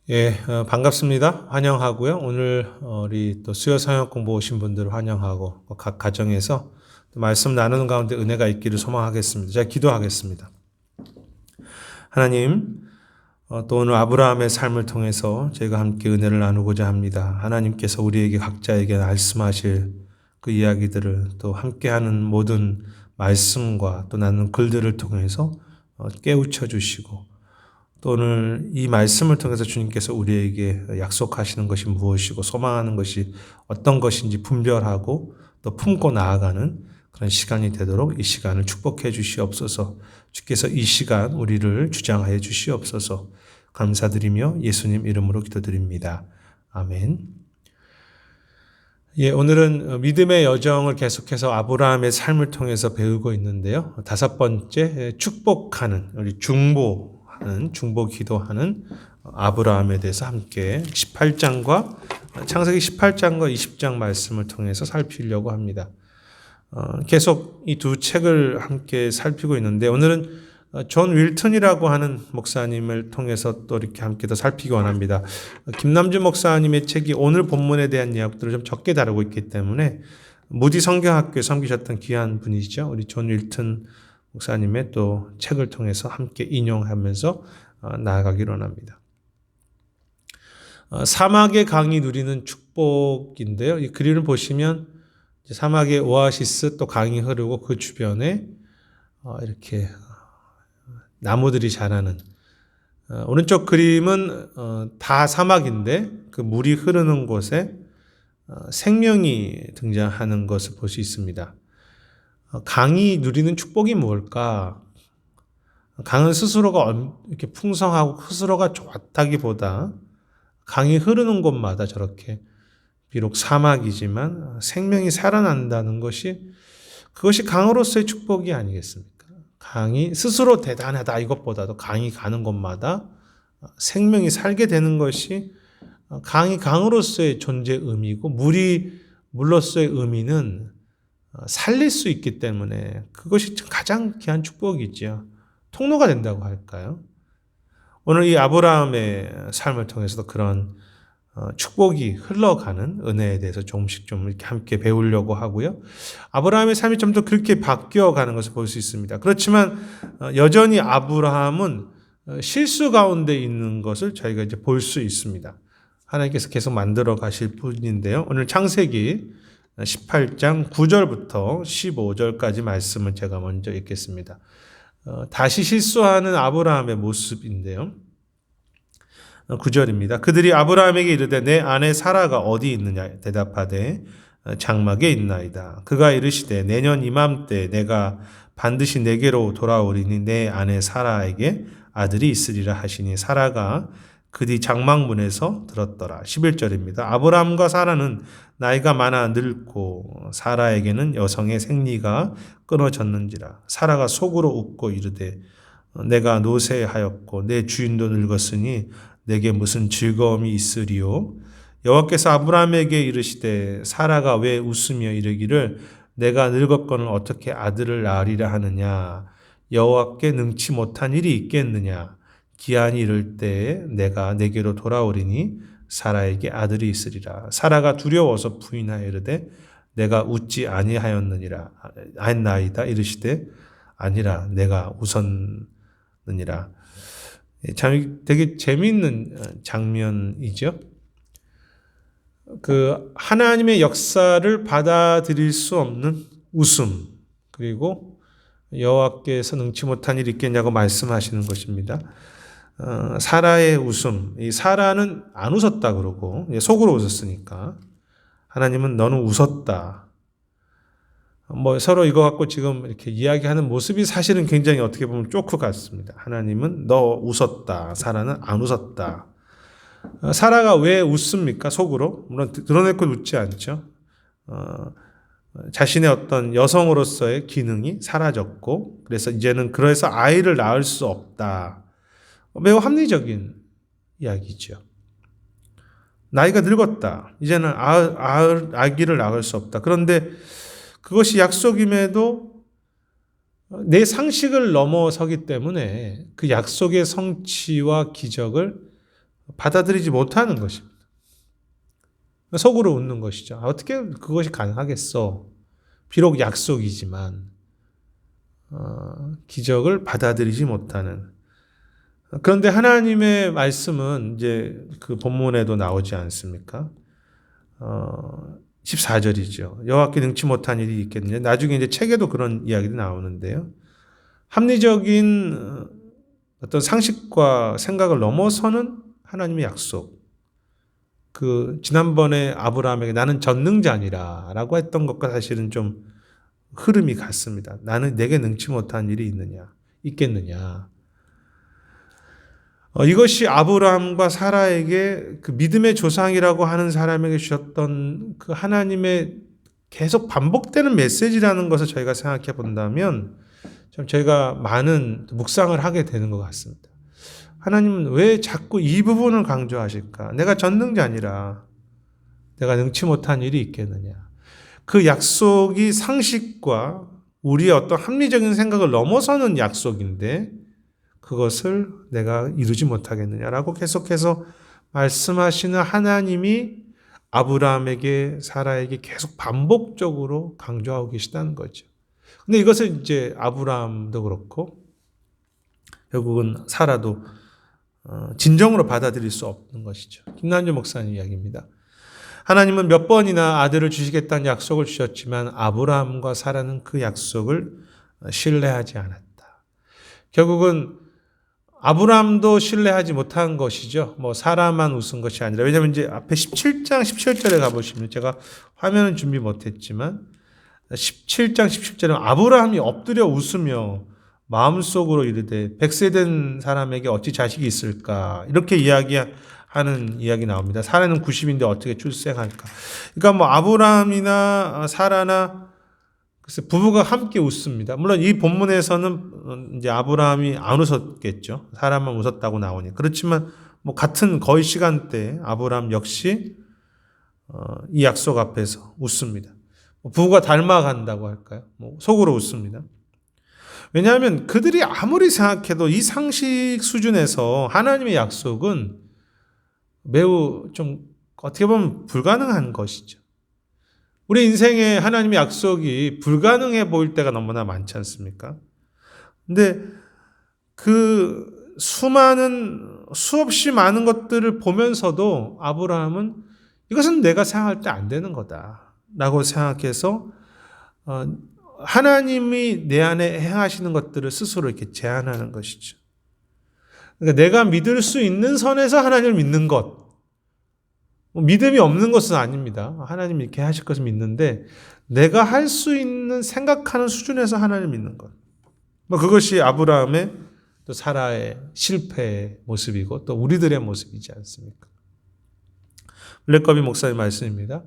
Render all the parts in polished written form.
예, 반갑습니다. 환영하고요. 오늘 우리 또 수요 사역 공부 오신 분들을 환영하고 각 가정에서 또 말씀 나누는 가운데 은혜가 있기를 소망하겠습니다. 제가 기도하겠습니다. 하나님, 또 오늘 아브라함의 삶을 통해서 저희가 함께 은혜를 나누고자 합니다. 하나님께서 우리에게 각자에게 말씀하실 그 이야기들을 또 함께하는 모든 말씀과 또 나누는 글들을 통해서 깨우쳐 주시고 또 오늘 이 말씀을 통해서 주님께서 우리에게 약속하시는 것이 무엇이고 소망하는 것이 어떤 것인지 분별하고 또 품고 나아가는 그런 시간이 되도록 이 시간을 축복해 주시옵소서. 주께서 이 시간 우리를 주장하여 주시옵소서. 감사드리며 예수님 이름으로 기도드립니다. 아멘. 예, 오늘은 믿음의 여정을 계속해서 아브라함의 삶을 통해서 배우고 있는데요. 다섯 번째, 축복하는, 우리 중보 기도하는 아브라함에 대해서 함께 18장과 창세기 18장과 20장 말씀을 통해서 살피려고 합니다. 계속 이 두 책을 함께 살피고 있는데 오늘은 존 윌턴이라고 하는 목사님을 통해서 또 이렇게 함께 더 살피기 원합니다. 김남준 목사님의 책이 오늘 본문에 대한 이야기들을 좀 적게 다루고 있기 때문에 무디 성경학교에 섬기셨던 귀한 분이시죠. 우리 존 윌턴 목사님의 또 책을 통해서 함께 인용하면서 나아가기로 합니다. 사막의 강이 누리는 축복인데요. 이 그림을 보시면 사막의 오아시스 또 강이 흐르고 그 주변에 이렇게 나무들이 자라는 오른쪽 그림은 다 사막인데 그 물이 흐르는 곳에 생명이 등장하는 것을 볼 수 있습니다. 강이 누리는 축복이 뭘까? 강은 스스로가 이렇게 풍성하고 스스로가 좋다기보다 강이 흐르는 곳마다 저렇게 비록 사막이지만 생명이 살아난다는 그것이 강으로서의 축복이 아니겠습니까? 강이 스스로 대단하다 이것보다도 강이 가는 곳마다 생명이 살게 되는 것이 강이 강으로서의 존재 의미고 물로서의 의미는 살릴 수 있기 때문에 그것이 가장 귀한 축복이지요. 통로가 된다고 할까요? 오늘 이 아브라함의 삶을 통해서도 그런 축복이 흘러가는 은혜에 대해서 조금씩 좀 이렇게 함께 배우려고 하고요. 아브라함의 삶이 좀 더 그렇게 바뀌어가는 것을 볼 수 있습니다. 그렇지만 여전히 아브라함은 실수 가운데 있는 것을 저희가 이제 볼 수 있습니다. 하나님께서 계속 만들어 가실 분인데요. 오늘 창세기 18장 9절부터 15절까지 말씀을 제가 먼저 읽겠습니다. 다시 실수하는 아브라함의 모습인데요. 9절입니다. 그들이 아브라함에게 이르되 내 아내 사라가 어디 있느냐 대답하되 장막에 있나이다. 그가 이르시되 내년 이맘때 내가 반드시 내게로 돌아오리니 내 아내 사라에게 아들이 있으리라 하시니 사라가 그 뒤 장막문에서 들었더라. 11절입니다. 아브라함과 사라는 나이가 많아 늙고 사라에게는 여성의 생리가 끊어졌는지라. 사라가 속으로 웃고 이르되 내가 노쇠하였고 내 주인도 늙었으니 내게 무슨 즐거움이 있으리요. 여호와께서 아브라함에게 이르시되 사라가 왜 웃으며 이르기를 내가 늙었거늘 어떻게 아들을 낳으리라 하느냐. 여호와께 능치 못한 일이 있겠느냐. 기한이 이를 때에 내가 내게로 돌아오리니 사라에게 아들이 있으리라. 사라가 두려워서 부인하여 이르되 내가 웃지 아니하였느니라 이르시되 아니라 내가 웃었느니라. 참 되게 재미있는 장면이죠. 그 하나님의 역사를 받아들일 수 없는 웃음, 그리고 여호와께서 능치 못한 일이 있겠냐고 말씀하시는 것입니다. 사라의 웃음, 이 사라는 안 웃었다 그러고 속으로 웃었으니까 하나님은 너는 웃었다. 서로 이거 갖고 지금 이렇게 이야기하는 모습이 사실은 굉장히 어떻게 보면 쪼크 같습니다. 하나님은 너 웃었다. 사라는 안 웃었다. 사라가 왜 웃습니까? 속으로. 물론 드러내고 웃지 않죠. 자신의 어떤 여성으로서의 기능이 사라졌고 그래서 아이를 낳을 수 없다. 매우 합리적인 이야기죠. 나이가 늙었다. 이제는 아기를 낳을 수 없다. 그런데 그것이 약속임에도 내 상식을 넘어서기 때문에 그 약속의 성취와 기적을 받아들이지 못하는 것입니다. 속으로 웃는 것이죠. 어떻게 그것이 가능하겠어? 비록 약속이지만 기적을 받아들이지 못하는. 그런데 하나님의 말씀은 이제 그 본문에도 나오지 않습니까? 14절이죠. 여호와께 능치 못한 일이 있겠느냐. 나중에 이제 책에도 그런 이야기도 나오는데요. 합리적인 어떤 상식과 생각을 넘어서는 하나님의 약속. 지난번에 아브라함에게 나는 전능자니라 라고 했던 것과 사실은 좀 흐름이 같습니다. 나는 내게 능치 못한 일이 있겠느냐. 이것이 아브라함과 사라에게 그 믿음의 조상이라고 하는 사람에게 주셨던 그 하나님의 계속 반복되는 메시지라는 것을 저희가 생각해 본다면 참 저희가 많은 묵상을 하게 되는 것 같습니다. 하나님은 왜 자꾸 이 부분을 강조하실까? 내가 전능자니라. 내가 능치 못한 일이 있겠느냐. 그 약속이 상식과 우리의 어떤 합리적인 생각을 넘어서는 약속인데 그것을 내가 이루지 못하겠느냐라고 계속해서 말씀하시는 하나님이 아브라함에게 사라에게 계속 반복적으로 강조하고 계시다는 거죠. 근데 이것을 이제 아브라함도 그렇고 결국은 사라도 진정으로 받아들일 수 없는 것이죠. 김난주 목사님 이야기입니다. 하나님은 몇 번이나 아들을 주시겠다는 약속을 주셨지만 아브라함과 사라는 그 약속을 신뢰하지 않았다. 결국은 아브라함도 신뢰하지 못한 것이죠. 사라만 웃은 것이 아니라. 왜냐하면 이제 앞에 17장 17절에 가보시면 제가 화면은 준비 못했지만 17장 17절은 아브라함이 엎드려 웃으며 마음속으로 이르되 100세 된 사람에게 어찌 자식이 있을까 이렇게 이야기하는 이야기 나옵니다. 사라는 90인데 어떻게 출생할까. 그러니까 아브라함이나 사라나 그래서 부부가 함께 웃습니다. 물론 이 본문에서는 이제 아브라함이 안 웃었겠죠. 사라만 웃었다고 나오니. 그렇지만 같은 거의 시간대에 아브라함 역시 이 약속 앞에서 웃습니다. 부부가 닮아간다고 할까요? 속으로 웃습니다. 왜냐하면 그들이 아무리 생각해도 이 상식 수준에서 하나님의 약속은 매우 좀 어떻게 보면 불가능한 것이죠. 우리 인생에 하나님의 약속이 불가능해 보일 때가 너무나 많지 않습니까? 근데 그 수없이 많은 것들을 보면서도 아브라함은 이것은 내가 생각할 때 안 되는 거다라고 생각해서 하나님이 내 안에 행하시는 것들을 스스로 이렇게 제한하는 것이죠. 그러니까 내가 믿을 수 있는 선에서 하나님을 믿는 것. 믿음이 없는 것은 아닙니다. 하나님이 이렇게 하실 것을 믿는데 내가 할 수 있는 생각하는 수준에서 하나님을 믿는 것. 그것이 아브라함의 또 사라의 실패의 모습이고 또 우리들의 모습이지 않습니까? 블랙커비 목사님 말씀입니다.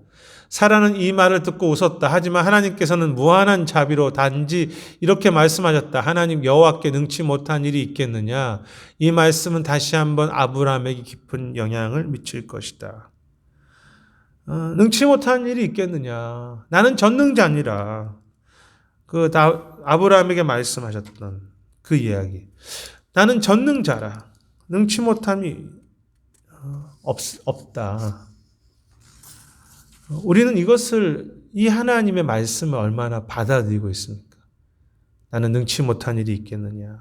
사라는 이 말을 듣고 웃었다. 하지만 하나님께서는 무한한 자비로 단지 이렇게 말씀하셨다. 하나님 여호와께 능치 못한 일이 있겠느냐. 이 말씀은 다시 한번 아브라함에게 깊은 영향을 미칠 것이다. 능치 못한 일이 있겠느냐. 나는 전능자니라. 아브라함에게 말씀하셨던 그 이야기. 나는 전능자라. 능치 못함이 없다. 우리는 이 하나님의 말씀을 얼마나 받아들이고 있습니까? 나는 능치 못한 일이 있겠느냐.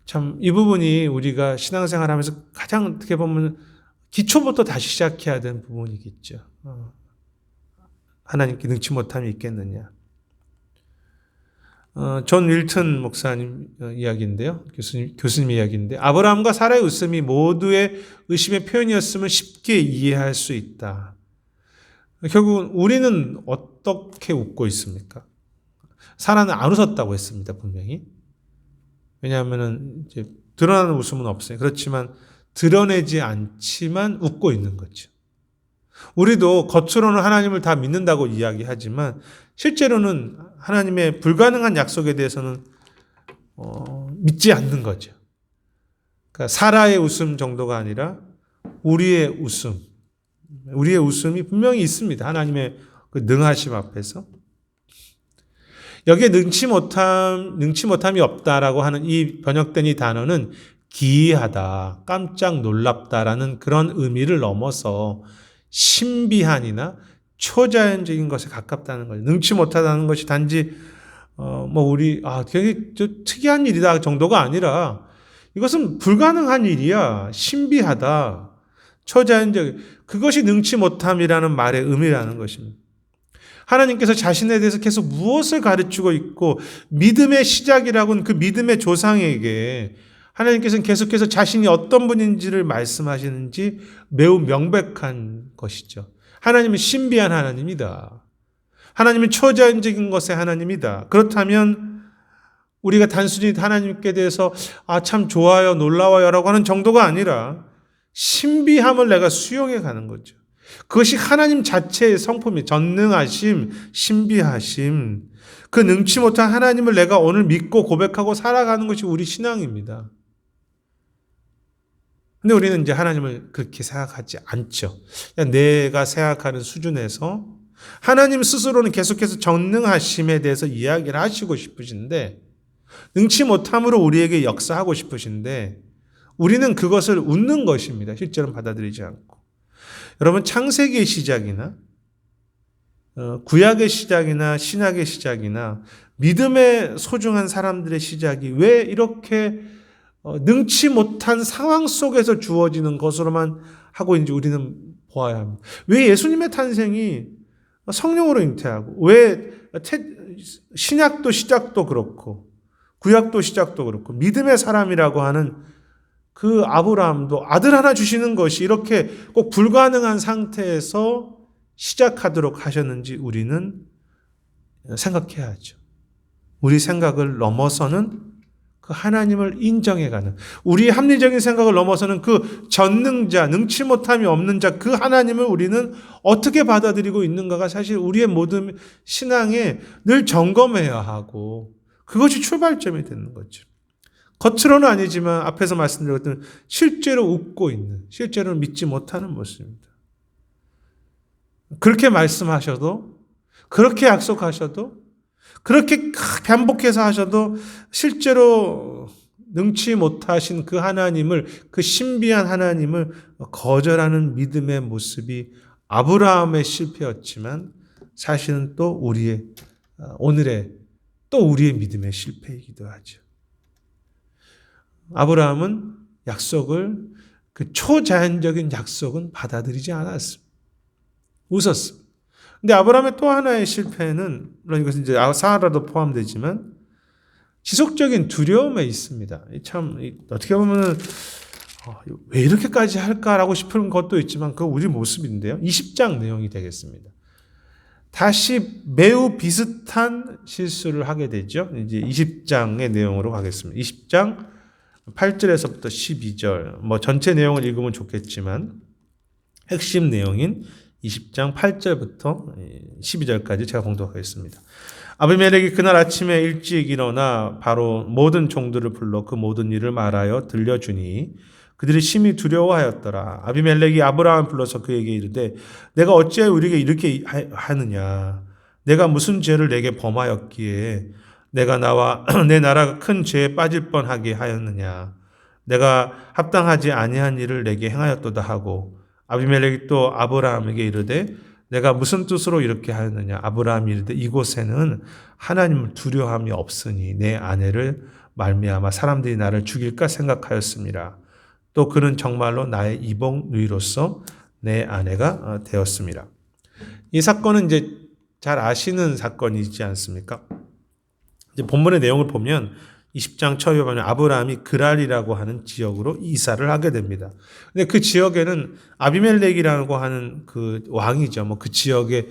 참, 이 부분이 우리가 신앙생활 하면서 가장 어떻게 보면 기초부터 다시 시작해야 되는 부분이겠죠. 하나님께 능치 못함이 있겠느냐. 존 윌튼 목사님 이야기인데요. 교수님 이야기인데 아브라함과 사라의 웃음이 모두의 의심의 표현이었으면 쉽게 이해할 수 있다. 결국은 우리는 어떻게 웃고 있습니까? 사라는 안 웃었다고 했습니다. 분명히. 왜냐하면 이제 드러나는 웃음은 없어요. 그렇지만 드러내지 않지만 웃고 있는 거죠. 우리도 겉으로는 하나님을 다 믿는다고 이야기하지만 실제로는 하나님의 불가능한 약속에 대해서는 믿지 않는 거죠. 그러니까 사라의 웃음 정도가 아니라 우리의 웃음이 분명히 있습니다. 하나님의 그 능하심 앞에서. 여기에 능치 못함이 없다라고 하는 이 번역된 이 단어는 기이하다, 깜짝 놀랍다라는 그런 의미를 넘어서 신비한이나 초자연적인 것에 가깝다는 거죠. 능치 못하다는 것이 단지 되게 특이한 일이다 정도가 아니라 이것은 불가능한 일이야. 신비하다. 초자연적. 그것이 능치 못함이라는 말의 의미라는 것입니다. 하나님께서 자신에 대해서 계속 무엇을 가르치고 있고 믿음의 시작이라고는 그 믿음의 조상에게 하나님께서는 계속해서 자신이 어떤 분인지를 말씀하시는지 매우 명백한 것이죠. 하나님은 신비한 하나님이다. 하나님은 초자연적인 것의 하나님이다. 그렇다면 우리가 단순히 하나님께 대해서 참 좋아요, 놀라워요 라고 하는 정도가 아니라 신비함을 내가 수용해 가는 거죠. 그것이 하나님 자체의 성품이 전능하심, 신비하심, 그 능치 못한 하나님을 내가 오늘 믿고 고백하고 살아가는 것이 우리 신앙입니다. 근데 우리는 이제 하나님을 그렇게 생각하지 않죠. 그냥 내가 생각하는 수준에서 하나님 스스로는 계속해서 전능하심에 대해서 이야기를 하시고 싶으신데 능치 못함으로 우리에게 역사하고 싶으신데 우리는 그것을 웃는 것입니다. 실제로는 받아들이지 않고. 여러분 창세기의 시작이나 구약의 시작이나 신약의 시작이나 믿음의 소중한 사람들의 시작이 왜 이렇게 능치 못한 상황 속에서 주어지는 것으로만 하고 있는지 우리는 보아야 합니다. 왜 예수님의 탄생이 성령으로 잉태하고 왜 신약도 시작도 그렇고 구약도 시작도 그렇고 믿음의 사람이라고 하는 그 아브라함도 아들 하나 주시는 것이 이렇게 꼭 불가능한 상태에서 시작하도록 하셨는지 우리는 생각해야죠. 우리 생각을 넘어서는 그 하나님을 인정해가는 우리의 합리적인 생각을 넘어서는 그 전능자, 능치 못함이 없는 자 그 하나님을 우리는 어떻게 받아들이고 있는가가 사실 우리의 모든 신앙에 늘 점검해야 하고 그것이 출발점이 되는 거죠. 겉으로는 아니지만 앞에서 말씀드렸던 실제로 웃고 있는, 실제로는 믿지 못하는 모습입니다. 그렇게 말씀하셔도, 그렇게 약속하셔도, 그렇게 반복해서 하셔도 실제로 능치 못하신 그 하나님을, 그 신비한 하나님을 거절하는 믿음의 모습이 아브라함의 실패였지만 사실은 또 오늘의 또 우리의 믿음의 실패이기도 하죠. 아브라함은 그 초자연적인 약속은 받아들이지 않았습니다. 웃었습니다. 근데 아브라함의 또 하나의 실패는, 물론 이것은 이제 사라도 포함되지만, 지속적인 두려움에 있습니다. 참, 어떻게 보면은, 왜 이렇게까지 할까라고 싶은 것도 있지만, 그거 우리 모습인데요. 20장 내용이 되겠습니다. 다시 매우 비슷한 실수를 하게 되죠. 이제 20장의 내용으로 가겠습니다. 20장 8절에서부터 12절, 전체 내용을 읽으면 좋겠지만, 핵심 내용인 20장 8절부터 12절까지 제가 봉독하겠습니다. 아비멜렉이 그날 아침에 일찍 일어나 바로 모든 종들을 불러 그 모든 일을 말하여 들려주니 그들이 심히 두려워하였더라. 아비멜렉이 아브라함을 불러서 그에게 이르되 내가 어찌하여 우리에게 이렇게 하느냐? 내가 무슨 죄를 내게 범하였기에 내가 나와 내 나라가 큰 죄에 빠질 뻔하게 하였느냐? 내가 합당하지 아니한 일을 내게 행하였도다 하고 아비멜렉이 또 아브라함에게 이르되 내가 무슨 뜻으로 이렇게 하였느냐? 아브라함이 이르되 이곳에는 하나님을 두려움이 없으니 내 아내를 말미암아 사람들이 나를 죽일까 생각하였습니다. 또 그는 정말로 나의 이복 누이로서 내 아내가 되었습니다. 이 사건은 이제 잘 아시는 사건이지 않습니까? 이제 본문의 내용을 보면 20장 처음에 보면 아브라함이 그랄이라고 하는 지역으로 이사를 하게 됩니다. 근데 그 지역에는 아비멜렉이라고 하는 그 왕이죠. 그 지역의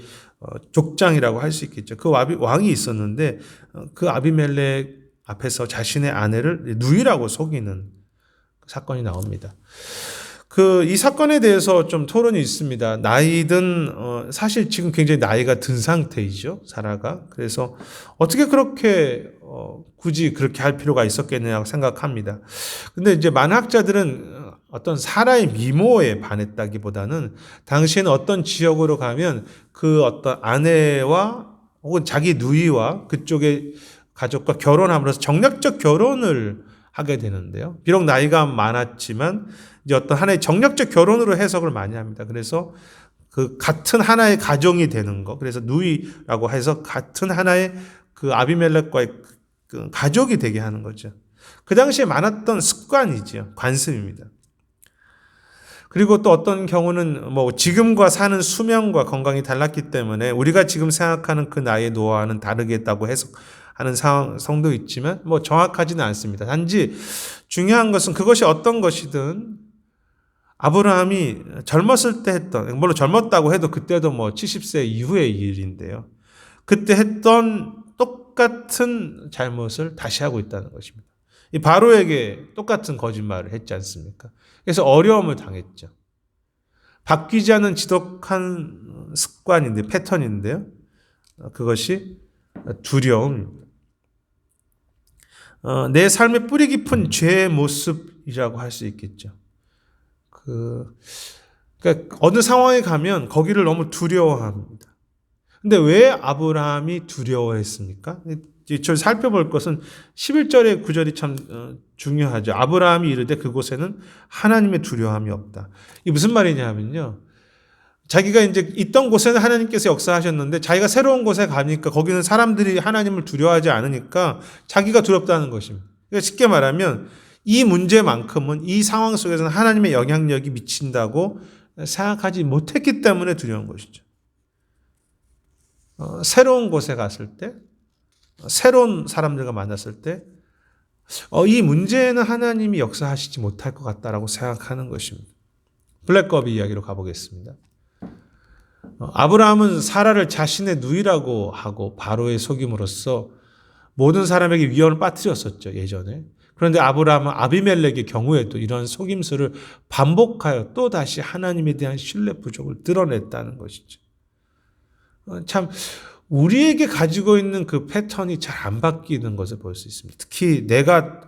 족장이라고 할 수 있겠죠. 그 왕이 있었는데 그 아비멜렉 앞에서 자신의 아내를 누이라고 속이는 사건이 나옵니다. 이 사건에 대해서 좀 토론이 있습니다. 나이든, 사실 지금 굉장히 나이가 든 상태이죠, 사라가. 그래서 어떻게 그렇게, 굳이 그렇게 할 필요가 있었겠느냐고 생각합니다. 근데 이제 만학자들은 어떤 사라의 미모에 반했다기보다는 당시에는 어떤 지역으로 가면 그 어떤 아내와 혹은 자기 누이와 그쪽의 가족과 결혼함으로써 정략적 결혼을 하게 되는데요. 비록 나이가 많았지만 이제 어떤 하나의 정력적 결혼으로 해석을 많이 합니다. 그래서 그 같은 하나의 가정이 되는 거. 그래서 누이라고 해서 같은 하나의 그 아비멜렉과의 그 가족이 되게 하는 거죠. 그 당시에 많았던 습관이죠. 관습입니다. 그리고 또 어떤 경우는 뭐 지금과 사는 수명과 건강이 달랐기 때문에 우리가 지금 생각하는 그 나이의 노화는 다르겠다고 해석하는 성도 있지만 뭐 정확하지는 않습니다. 단지 중요한 것은 그것이 어떤 것이든 아브라함이 젊었을 때 했던, 물론 젊었다고 해도 그때도 뭐 70세 이후의 일인데요. 그때 했던 똑같은 잘못을 다시 하고 있다는 것입니다. 이 바로에게 똑같은 거짓말을 했지 않습니까? 그래서 어려움을 당했죠. 바뀌지 않은 지독한 습관인데, 패턴인데요. 그것이 두려움입니다. 내 삶의 뿌리 깊은 죄의 모습이라고 할 수 있겠죠. 그러니까 어느 상황에 가면 거기를 너무 두려워합니다. 근데 왜 아브라함이 두려워했습니까? 저 살펴볼 것은 11절의 구절이 참 중요하죠. 아브라함이 이르되 그곳에는 하나님의 두려움이 없다. 이게 무슨 말이냐면요. 자기가 이제 있던 곳에는 하나님께서 역사하셨는데 자기가 새로운 곳에 가니까 거기는 사람들이 하나님을 두려워하지 않으니까 자기가 두렵다는 것입니다. 그러니까 쉽게 말하면 이 문제만큼은 이 상황 속에서는 하나님의 영향력이 미친다고 생각하지 못했기 때문에 두려운 것이죠. 새로운 곳에 갔을 때, 새로운 사람들과 만났을 때, 이 문제는 하나님이 역사하시지 못할 것 같다라고 생각하는 것입니다. 블랙거비 이야기로 가보겠습니다. 아브라함은 사라를 자신의 누이라고 하고 바로의 속임으로써 모든 사람에게 위험을 빠뜨렸었죠, 예전에. 그런데 아브라함은 아비멜렉의 경우에도 이런 속임수를 반복하여 또다시 하나님에 대한 신뢰 부족을 드러냈다는 것이죠. 참 우리에게 가지고 있는 그 패턴이 잘 안 바뀌는 것을 볼 수 있습니다. 특히 내가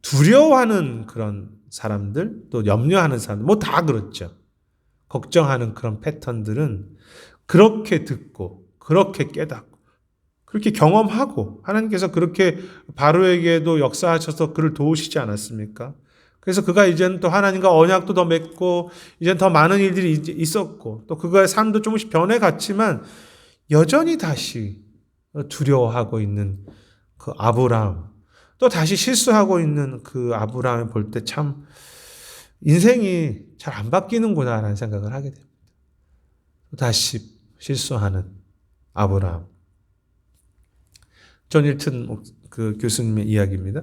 두려워하는 그런 사람들, 또 염려하는 사람들, 뭐 다 그렇죠. 걱정하는 그런 패턴들은 그렇게 듣고 그렇게 깨닫고 그렇게 경험하고 하나님께서 그렇게 바로에게도 역사하셔서 그를 도우시지 않았습니까? 그래서 그가 이제는 또 하나님과 언약도 더 맺고 이제는 더 많은 일들이 있었고 또 그가의 삶도 조금씩 변해갔지만 여전히 다시 두려워하고 있는 그 아브라함 또 다시 실수하고 있는 그 아브라함을 볼 때 참 인생이 잘 안 바뀌는구나라는 생각을 하게 됩니다. 다시 실수하는 아브라함. 존 힐튼 그 교수님의 이야기입니다.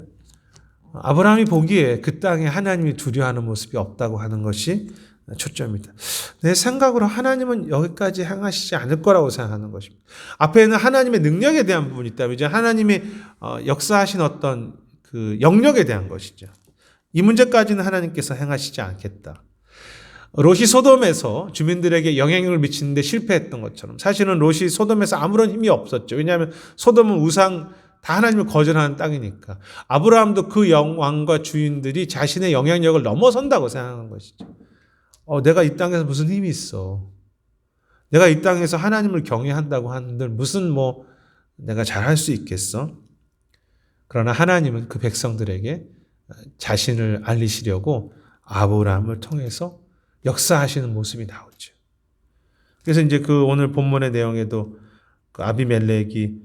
아브라함이 보기에 그 땅에 하나님이 두려워하는 모습이 없다고 하는 것이 초점입니다. 내 생각으로 하나님은 여기까지 행하시지 않을 거라고 생각하는 것입니다. 앞에는 하나님의 능력에 대한 부분이 있다면 이제 하나님의 역사하신 어떤 그 영역에 대한 것이죠. 이 문제까지는 하나님께서 행하시지 않겠다. 롯이 소돔에서 주민들에게 영향력을 미치는데 실패했던 것처럼 사실은 롯이 소돔에서 아무런 힘이 없었죠. 왜냐하면 소돔은 우상 다 하나님을 거절하는 땅이니까. 아브라함도 그 왕과 주인들이 자신의 영향력을 넘어선다고 생각한 것이죠. 내가 이 땅에서 무슨 힘이 있어. 내가 이 땅에서 하나님을 경외한다고 하는데 무슨 뭐 내가 잘할 수 있겠어? 그러나 하나님은 그 백성들에게 자신을 알리시려고 아브라함을 통해서 역사하시는 모습이 나오죠. 그래서 이제 그 오늘 본문의 내용에도 그 아비멜렉이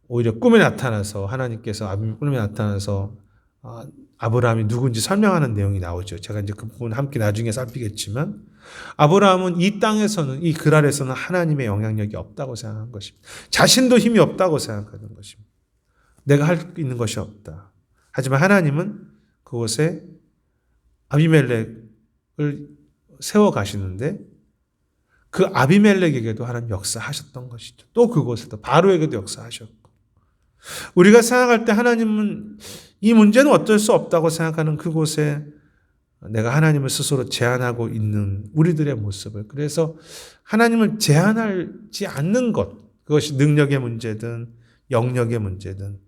오히려 꿈에 나타나서 하나님께서 꿈에 나타나서 아브라함이 누군지 설명하는 내용이 나오죠. 제가 이제 그 부분 함께 나중에 살피겠지만 아브라함은 이 땅에서는 이 그랄에서는 하나님의 영향력이 없다고 생각한 것입니다. 자신도 힘이 없다고 생각하는 것입니다. 내가 할 수 있는 것이 없다. 하지만 하나님은 그곳에 아비멜렉을 세워 가시는데 그 아비멜렉에게도 하나님 역사하셨던 것이죠. 또 그곳에도 바로에게도 역사하셨고 우리가 생각할 때 하나님은 이 문제는 어쩔 수 없다고 생각하는 그곳에 내가 하나님을 스스로 제한하고 있는 우리들의 모습을 그래서 하나님을 제한하지 않는 것 그것이 능력의 문제든 영역의 문제든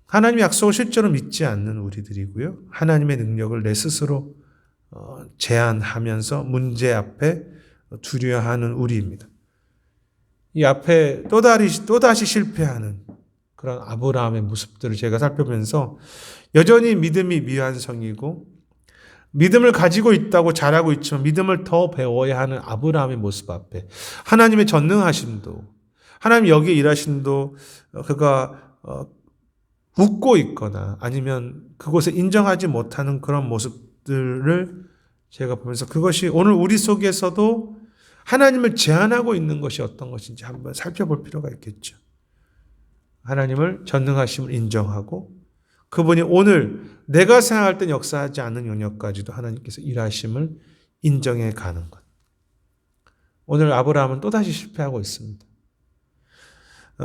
하나님의 약속을 실제로 믿지 않는 우리들이고요. 하나님의 능력을 내 스스로 제한하면서 문제 앞에 두려워하는 우리입니다. 이 앞에 또다시 실패하는 그런 아브라함의 모습들을 제가 살펴보면서 여전히 믿음이 미완성이고 믿음을 가지고 있다고 잘하고 있지만 믿음을 더 배워야 하는 아브라함의 모습 앞에 하나님의 전능하심도 하나님 여기에 일하심도 그가 웃고 있거나 아니면 그곳에 인정하지 못하는 그런 모습들을 제가 보면서 그것이 오늘 우리 속에서도 하나님을 제한하고 있는 것이 어떤 것인지 한번 살펴볼 필요가 있겠죠. 하나님을 전능하심을 인정하고 그분이 오늘 내가 생각할 땐 역사하지 않는 영역까지도 하나님께서 일하심을 인정해 가는 것. 오늘 아브라함은 또다시 실패하고 있습니다.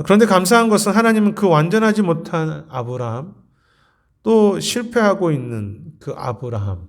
그런데 감사한 것은 하나님은 그 완전하지 못한 아브라함, 또 실패하고 있는 그 아브라함,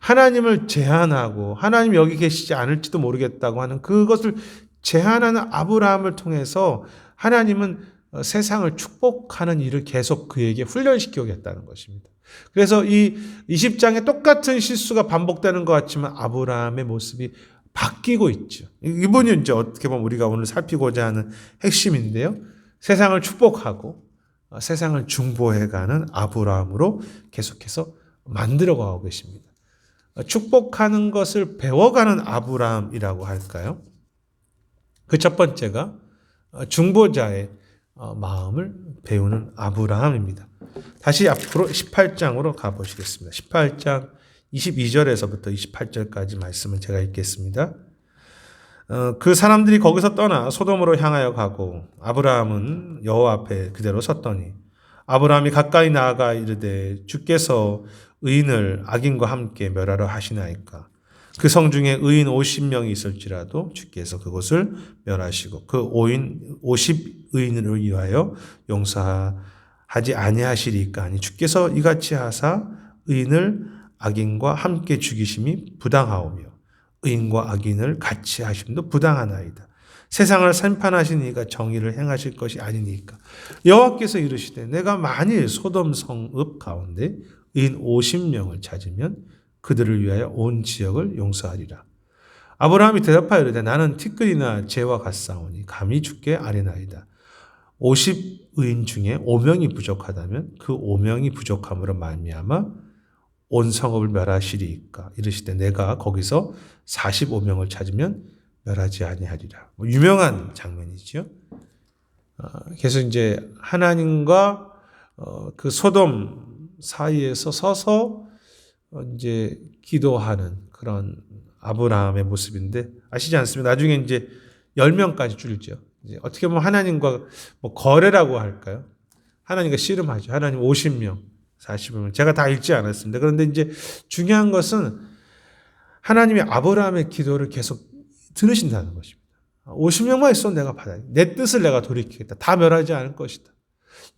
하나님을 제한하고 하나님 여기 계시지 않을지도 모르겠다고 하는 그것을 제한하는 아브라함을 통해서 하나님은 세상을 축복하는 일을 계속 그에게 훈련시켜 오겠다는 것입니다. 그래서 이 20장에 똑같은 실수가 반복되는 것 같지만 아브라함의 모습이 바뀌고 있죠. 이분이 이제 어떻게 보면 우리가 오늘 살피고자 하는 핵심인데요. 세상을 축복하고 세상을 중보해가는 아브라함으로 계속해서 만들어가고 계십니다. 축복하는 것을 배워가는 아브라함이라고 할까요? 그 첫 번째가 중보자의 마음을 배우는 아브라함입니다. 다시 앞으로 18장으로 가보시겠습니다. 18장 22절에서부터 28절까지 말씀을 제가 읽겠습니다. 그 사람들이 거기서 떠나 소돔으로 향하여 가고 아브라함은 여호와 앞에 그대로 섰더니 아브라함이 가까이 나아가 이르되 주께서 의인을 악인과 함께 멸하려 하시나이까. 그 성 중에 의인 50명이 있을지라도 주께서 그곳을 멸하시고 그 50의인을 위하여 용서하지 아니하시리까 하니 주께서 이같이 하사 의인을 악인과 함께 죽이심이 부당하오며 의인과 악인을 같이 하심도 부당하나이다. 세상을 심판하신 이가 정의를 행하실 것이 아니니까. 여호와께서 이르시되 내가 만일 소돔 성읍 가운데 의인 50명을 찾으면 그들을 위하여 온 지역을 용서하리라. 아브라함이 대답하여 이르되 나는 티끌이나 재와 같사오니 감히 주께 아뢰나이다. 50의인 중에 5명이 부족하다면 그 5명이 부족함으로 말미암아 온 성읍을 멸하시리이까. 이르시되 내가 거기서 45명을 찾으면 멸하지 아니하리라. 유명한 장면이죠. 계속 이제 하나님과 그 소돔 사이에서 서서 이제 기도하는 그런 아브라함의 모습인데 아시지 않습니까? 나중에 이제 10명까지 줄죠. 이제 어떻게 보면 하나님과 뭐 거래라고 할까요? 하나님과 씨름하죠. 하나님 50명, 40명. 제가 다 읽지 않았습니다. 그런데 이제 중요한 것은 하나님이 아브라함의 기도를 계속 들으신다는 것입니다. 50명만 있어도 내가 받아야 돼. 내 뜻을 내가 돌이키겠다. 다 멸하지 않을 것이다.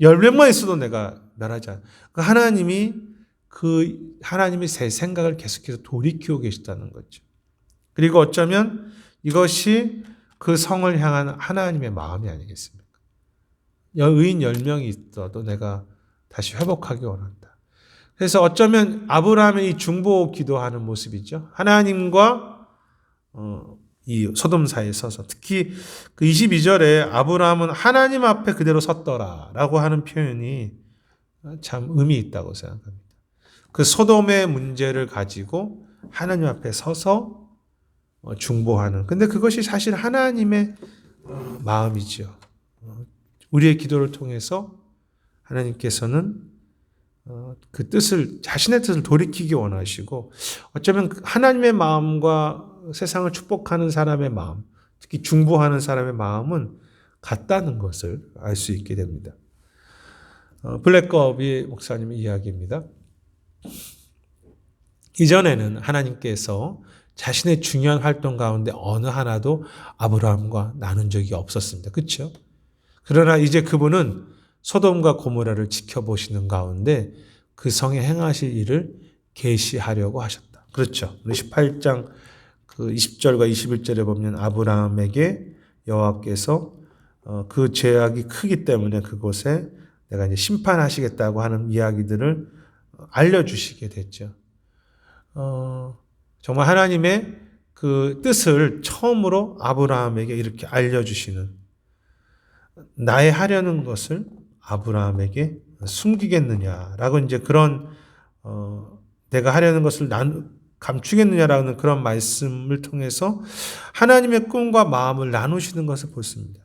10명만 있어도 내가 멸하지 않을. 하나님이 새 생각을 계속해서 돌이키고 계시다는 거죠. 그리고 어쩌면 이것이 그 성을 향한 하나님의 마음이 아니겠습니까? 의인 10명이 있어도 내가 다시 회복하기 원한다. 그래서 어쩌면 아브라함의 이 중보 기도하는 모습이죠. 하나님과 이 소돔사에 서서 특히 그 22절에 아브라함은 하나님 앞에 그대로 섰더라라고 하는 표현이 참 의미 있다고 생각합니다. 그 소돔의 문제를 가지고 하나님 앞에 서서 중보하는. 근데 그것이 사실 하나님의 마음이죠. 우리의 기도를 통해서 하나님께서는 그 뜻을, 자신의 뜻을 돌이키기 원하시고 어쩌면 하나님의 마음과 세상을 축복하는 사람의 마음, 특히 중보하는 사람의 마음은 같다는 것을 알 수 있게 됩니다. 블랙거비 목사님의 이야기입니다. 이전에는 하나님께서 자신의 중요한 활동 가운데 어느 하나도 아브라함과 나눈 적이 없었습니다. 그렇죠? 그러나 이제 그분은 소돔과 고모라를 지켜보시는 가운데 그 성에 행하실 일을 계시하려고 하셨다. 그렇죠. 18장 그 20절과 21절에 보면 아브라함에게 여호와께서 그 죄악이 크기 때문에 그곳에 내가 이제 심판하시겠다고 하는 이야기들을 알려주시게 됐죠. 정말 하나님의 그 뜻을 처음으로 아브라함에게 이렇게 알려주시는, 나의 하려는 것을 아브라함에게 숨기겠느냐라고 이제 그런 내가 하려는 것을 감추겠느냐라는 그런 말씀을 통해서 하나님의 꿈과 마음을 나누시는 것을 보습니다.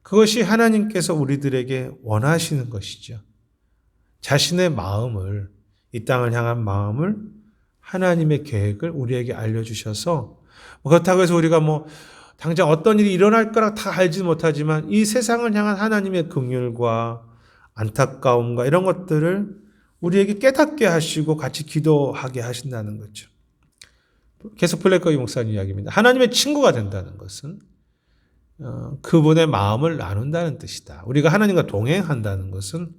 그것이 하나님께서 우리들에게 원하시는 것이죠. 자신의 마음을, 이 땅을 향한 마음을, 하나님의 계획을 우리에게 알려주셔서, 그렇다고 해서 우리가 당장 어떤 일이 일어날 거라 다 알지 못하지만 이 세상을 향한 하나님의 긍휼과 안타까움과 이런 것들을 우리에게 깨닫게 하시고 같이 기도하게 하신다는 거죠. 계속 블랙거기 목사님 이야기입니다. 하나님의 친구가 된다는 것은 그분의 마음을 나눈다는 뜻이다. 우리가 하나님과 동행한다는 것은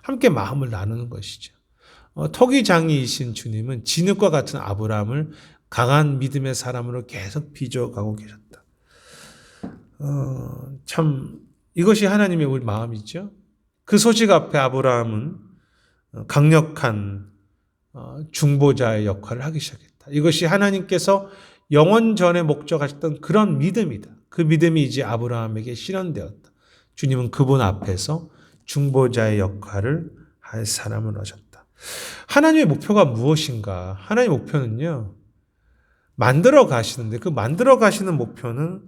함께 마음을 나누는 것이죠. 토기장이이신 주님은 진흙과 같은 아브라함을 강한 믿음의 사람으로 계속 빚어가고 계셨다. 참 이것이 하나님의 우리 마음이죠. 그 소식 앞에 아브라함은 강력한 중보자의 역할을 하기 시작했다. 이것이 하나님께서 영원전에 목적하셨던 그런 믿음이다. 그 믿음이 이제 아브라함에게 실현되었다. 주님은 그분 앞에서 중보자의 역할을 할 사람을 하셨다. 하나님의 목표가 무엇인가? 하나님의 목표는요, 만들어 가시는데 그 만들어 가시는 목표는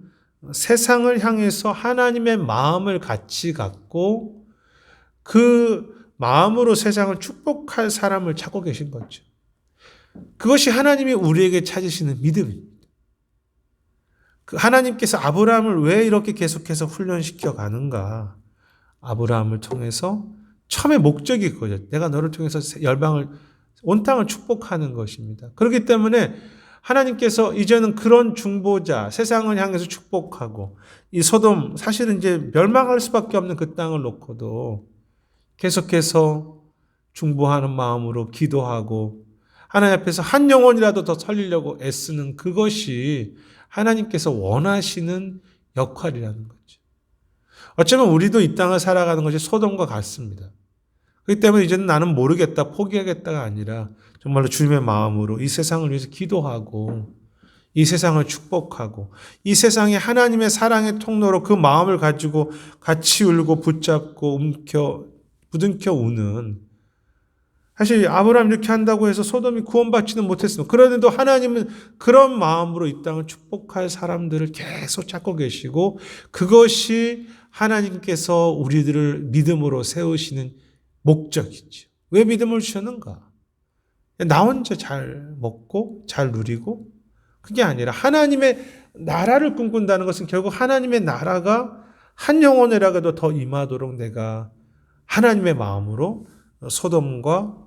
세상을 향해서 하나님의 마음을 같이 갖고 그 마음으로 세상을 축복할 사람을 찾고 계신 거죠. 그것이 하나님이 우리에게 찾으시는 믿음입니다. 하나님께서 아브라함을 왜 이렇게 계속해서 훈련시켜 가는가? 아브라함을 통해서 처음에 목적이 그거죠. 내가 너를 통해서 열방을, 온 땅을 축복하는 것입니다. 그렇기 때문에 하나님께서 이제는 그런 중보자, 세상을 향해서 축복하고, 이 소돔, 사실은 이제 멸망할 수밖에 없는 그 땅을 놓고도 계속해서 중보하는 마음으로 기도하고, 하나님 앞에서 한 영혼이라도 더 살리려고 애쓰는 그것이 하나님께서 원하시는 역할이라는 거죠. 어쩌면 우리도 이 땅을 살아가는 것이 소돔과 같습니다. 그렇기 때문에 이제는 나는 모르겠다, 포기하겠다가 아니라 정말로 주님의 마음으로 이 세상을 위해서 기도하고 이 세상을 축복하고 이 세상에 하나님의 사랑의 통로로 그 마음을 가지고 같이 울고 붙잡고 부둥켜 우는, 사실 아브라함이 이렇게 한다고 해서 소돔이 구원받지는 못했습니다. 그런데도 하나님은 그런 마음으로 이 땅을 축복할 사람들을 계속 찾고 계시고, 그것이 하나님께서 우리들을 믿음으로 세우시는 목적이죠. 왜 믿음을 주셨는가? 나 혼자 잘 먹고 잘 누리고, 그게 아니라 하나님의 나라를 꿈꾼다는 것은 결국 하나님의 나라가 한 영혼이라도 더 임하도록 내가 하나님의 마음으로 소돔과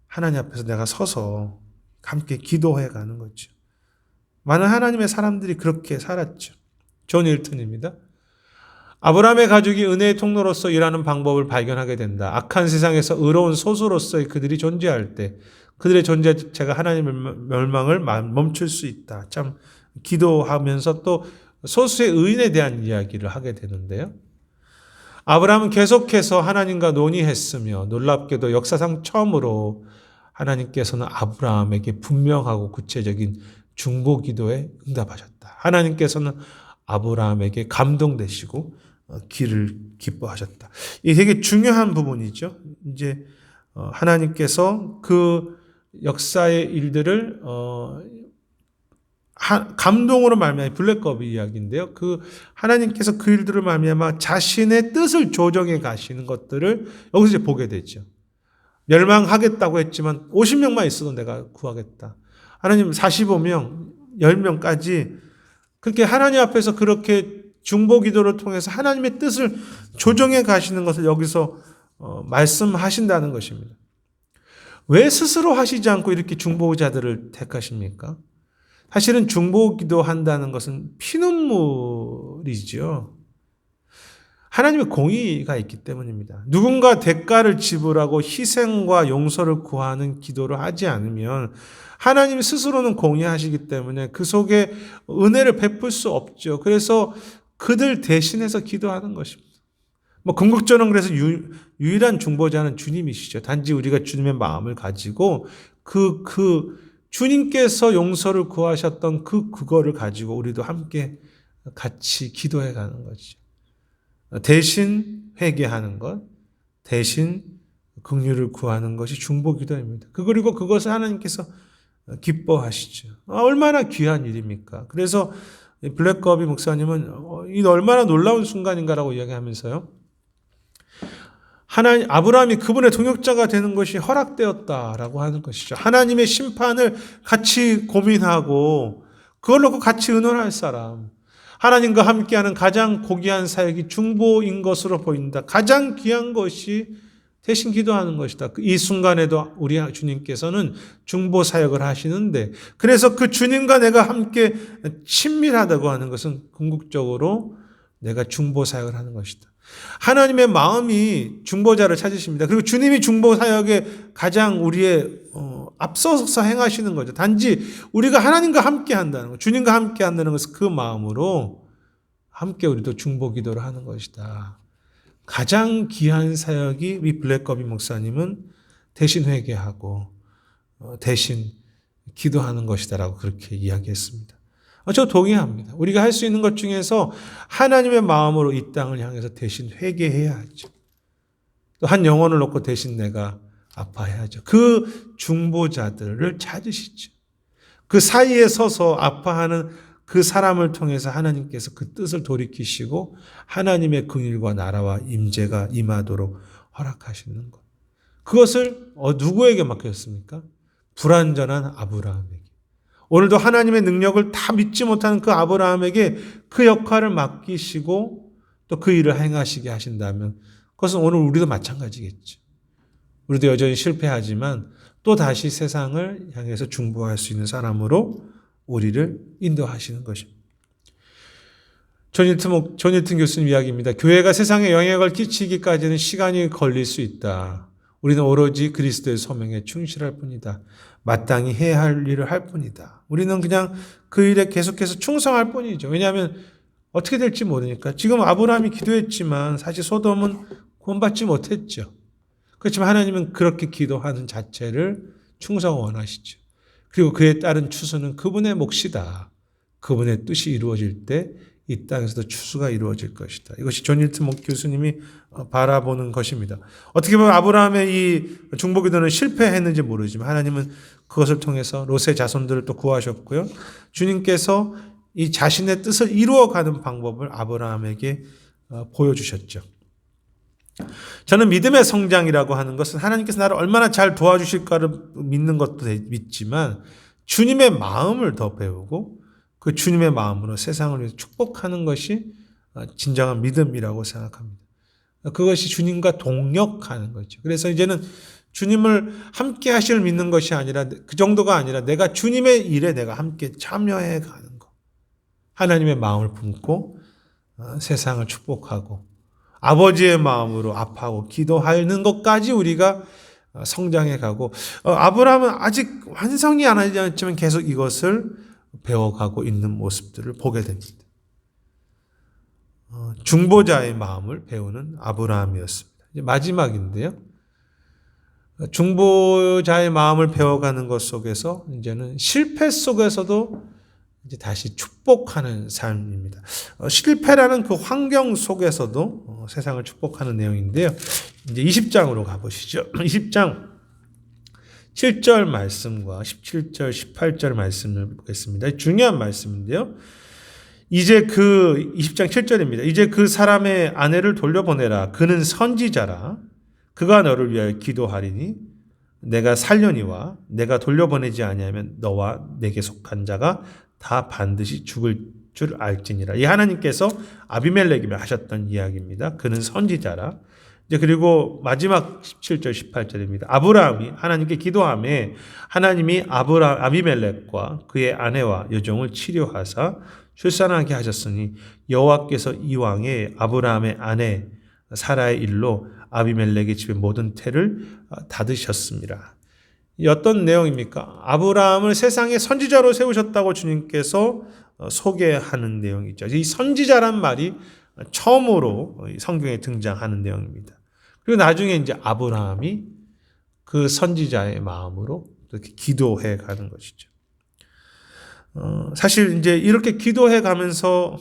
하나님 앞에서 내가 서서 함께 기도해 가는 거죠. 많은 하나님의 사람들이 그렇게 살았죠. 존 힐튼입니다. 아브라함의 가족이 은혜의 통로로서 일하는 방법을 발견하게 된다. 악한 세상에서 의로운 소수로서의 그들이 존재할 때 그들의 존재 자체가 하나님의 멸망을 멈출 수 있다. 참 기도하면서 또 소수의 의인에 대한 이야기를 하게 되는데요. 아브라함은 계속해서 하나님과 논의했으며 놀랍게도 역사상 처음으로 하나님께서는 아브라함에게 분명하고 구체적인 중보 기도에 응답하셨다. 하나님께서는 아브라함에게 감동되시고 길을 기뻐하셨다. 이게 되게 중요한 부분이죠. 이제 하나님께서 그 역사의 일들을 감동으로 말미암아, 블랙거비 이야기인데요. 그 하나님께서 그 일들을 말미암아 자신의 뜻을 조정해 가시는 것들을 여기서 이제 보게 되죠. 멸망하겠다고 했지만 50명만 있어도 내가 구하겠다. 하나님 45명, 10명까지 그렇게 하나님 앞에서 그렇게 중보 기도를 통해서 하나님의 뜻을 조정해 가시는 것을 여기서 말씀하신다는 것입니다. 왜 스스로 하시지 않고 이렇게 중보자들을 택하십니까? 사실은 중보 기도한다는 것은 피눈물이죠. 하나님의 공의가 있기 때문입니다. 누군가 대가를 지불하고 희생과 용서를 구하는 기도를 하지 않으면 하나님 스스로는 공의하시기 때문에 그 속에 은혜를 베풀 수 없죠. 그래서 그들 대신해서 기도하는 것입니다. 궁극적으로는 그래서 유일한 중보자는 주님이시죠. 단지 우리가 주님의 마음을 가지고 주님께서 용서를 구하셨던 그거를 가지고 우리도 함께 같이 기도해 가는 거죠. 대신 회개하는 것, 대신 긍휼을 구하는 것이 중보기도입니다. 그리고 그것을 하나님께서 기뻐하시죠. 얼마나 귀한 일입니까? 그래서 블랙거비 목사님은 이 얼마나 놀라운 순간인가라고 이야기하면서요. 아브라함이 그분의 동역자가 되는 것이 허락되었다라고 하는 것이죠. 하나님의 심판을 같이 고민하고 그걸 놓고 같이 의논할 사람. 하나님과 함께하는 가장 고귀한 사역이 중보인 것으로 보인다. 가장 귀한 것이 대신 기도하는 것이다. 이 순간에도 우리 주님께서는 중보 사역을 하시는데, 그래서 그 주님과 내가 함께 친밀하다고 하는 것은 궁극적으로 내가 중보 사역을 하는 것이다. 하나님의 마음이 중보자를 찾으십니다. 그리고 주님이 중보 사역에 가장 우리의 앞서서 행하시는 거죠. 단지 우리가 하나님과 함께 한다는 것, 주님과 함께 한다는 것은 그 마음으로 함께 우리도 중보 기도를 하는 것이다. 가장 귀한 사역이 이 블랙거비 목사님은 대신 회개하고 대신 기도하는 것이다라고 그렇게 이야기했습니다. 저 동의합니다. 우리가 할 수 있는 것 중에서 하나님의 마음으로 이 땅을 향해서 대신 회개해야 하죠. 또 한 영혼을 놓고 대신 내가 아파해야죠. 그 중보자들을 찾으시죠. 그 사이에 서서 아파하는 그 사람을 통해서 하나님께서 그 뜻을 돌이키시고 하나님의 긍휼과 나라와 임재가 임하도록 허락하시는 것. 그것을 누구에게 맡겼습니까? 불완전한 아브라함에게. 오늘도 하나님의 능력을 다 믿지 못하는 그 아브라함에게 그 역할을 맡기시고 또 그 일을 행하시게 하신다면 그것은 오늘 우리도 마찬가지겠죠. 우리도 여전히 실패하지만 또 다시 세상을 향해서 중보할 수 있는 사람으로 우리를 인도하시는 것입니다. 존 힐튼 교수님 이야기입니다. 교회가 세상에 영향을 끼치기까지는 시간이 걸릴 수 있다. 우리는 오로지 그리스도의 소명에 충실할 뿐이다. 마땅히 해야 할 일을 할 뿐이다. 우리는 그냥 그 일에 계속해서 충성할 뿐이죠. 왜냐하면 어떻게 될지 모르니까. 지금 아브라함이 기도했지만 사실 소돔은 구원받지 못했죠. 그렇지만 하나님은 그렇게 기도하는 자체를 충성을 원하시죠. 그리고 그에 따른 추수는 그분의 몫이다. 그분의 뜻이 이루어질 때 이 땅에서도 추수가 이루어질 것이다. 이것이 존 힐튼 교수님이 바라보는 것입니다. 어떻게 보면 아브라함의 이 중보기도는 실패했는지 모르지만 하나님은 그것을 통해서 롯의 자손들을 또 구하셨고요. 주님께서 이 자신의 뜻을 이루어가는 방법을 아브라함에게 보여주셨죠. 저는 믿음의 성장이라고 하는 것은 하나님께서 나를 얼마나 잘 도와주실까를 믿는 것도 믿지만 주님의 마음을 더 배우고 그 주님의 마음으로 세상을 위해서 축복하는 것이 진정한 믿음이라고 생각합니다. 그것이 주님과 동역하는 거죠. 그래서 이제는 주님을 함께 하실 믿는 것이 아니라 그 정도가 아니라 내가 주님의 일에 내가 함께 참여해 가는 것. 하나님의 마음을 품고 세상을 축복하고 아버지의 마음으로 아파하고 기도하는 것까지 우리가 성장해 가고 아브라함은 아직 완성이 안 하지 않지만 계속 이것을 배워가고 있는 모습들을 보게 됩니다. 중보자의 마음을 배우는 아브라함이었습니다. 이제 마지막인데요. 중보자의 마음을 배워가는 것 속에서 이제는 실패 속에서도 이제 다시 축복하는 삶입니다. 실패라는 그 환경 속에서도 세상을 축복하는 내용인데요. 이제 20장으로 가보시죠. 20장 7절 말씀과 17절, 18절 말씀을 보겠습니다. 중요한 말씀인데요. 이제 20장 7절입니다. 이제 그 사람의 아내를 돌려보내라. 그는 선지자라. 그가 너를 위하여 기도하리니 내가 살려니와 내가 돌려보내지 아니하면 너와 내게 속한 자가 다 반드시 죽을 줄 알지니라. 이 하나님께서 아비멜렉에게 하셨던 이야기입니다. 그는 선지자라. 이제 그리고 마지막 17절 18절입니다. 아브라함이 하나님께 기도하며 하나님이 아비멜렉과 그의 아내와 여종을 치료하사 출산하게 하셨으니 여호와께서 이왕에 아브라함의 아내 사라의 일로 아비멜렉의 집의 모든 태를 닫으셨습니다. 이 어떤 내용입니까? 아브라함을 세상의 선지자로 세우셨다고 주님께서 소개하는 내용이죠. 이 선지자란 말이 처음으로 성경에 등장하는 내용입니다. 그리고 나중에 이제 아브라함이 그 선지자의 마음으로 이렇게 기도해 가는 것이죠. 사실 이제 이렇게 기도해 가면서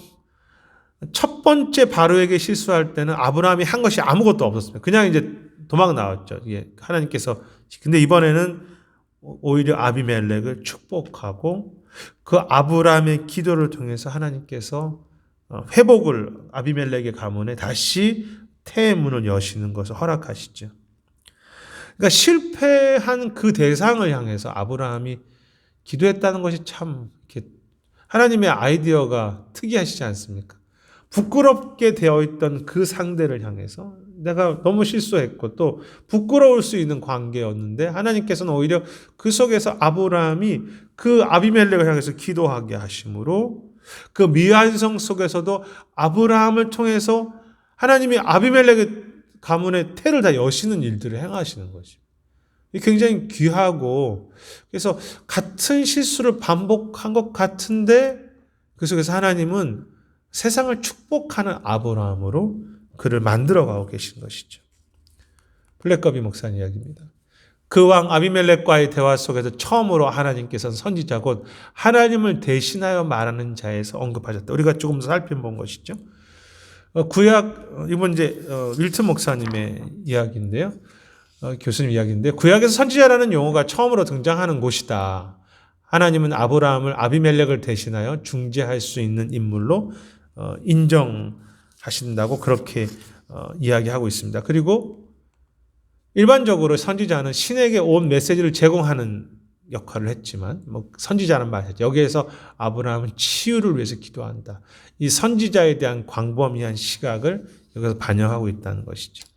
첫 번째 바로에게 실수할 때는 아브라함이 한 것이 아무것도 없었습니다. 그냥 이제 도망 나왔죠. 예, 하나님께서. 근데 이번에는 오히려 아비멜렉을 축복하고 그 아브라함의 기도를 통해서 하나님께서 회복을 아비멜렉의 가문에 다시 태의 문을 여시는 것을 허락하시죠. 그러니까 실패한 그 대상을 향해서 아브라함이 기도했다는 것이 참 하나님의 아이디어가 특이하시지 않습니까? 부끄럽게 되어 있던 그 상대를 향해서 내가 너무 실수했고 또 부끄러울 수 있는 관계였는데 하나님께서는 오히려 그 속에서 아브라함이 그 아비멜렉을 향해서 기도하게 하심으로 그 미완성 속에서도 아브라함을 통해서 하나님이 아비멜렉의 가문의 태를 다 여시는 일들을 행하시는 것입니다. 굉장히 귀하고 그래서 같은 실수를 반복한 것 같은데 그 속에서 하나님은 세상을 축복하는 아브라함으로 그를 만들어가고 계신 것이죠. 블랙거비 목사님 이야기입니다. 그 왕 아비멜렉과의 대화 속에서 처음으로 하나님께서는 선지자 곧 하나님을 대신하여 말하는 자에서 언급하셨다. 우리가 조금 살펴본 것이죠. 구약 이번 이제 윌튼 목사님의 이야기인데요. 교수님 이야기인데 구약에서 선지자라는 용어가 처음으로 등장하는 곳이다. 하나님은 아브라함을 아비멜렉을 대신하여 중재할 수 있는 인물로 인정하신다고 그렇게 이야기하고 있습니다. 그리고 일반적으로 선지자는 신에게 온 메시지를 제공하는 역할을 했지만 선지자는 말이죠. 여기에서 아브라함은 치유를 위해서 기도한다. 이 선지자에 대한 광범위한 시각을 여기서 반영하고 있다는 것이죠.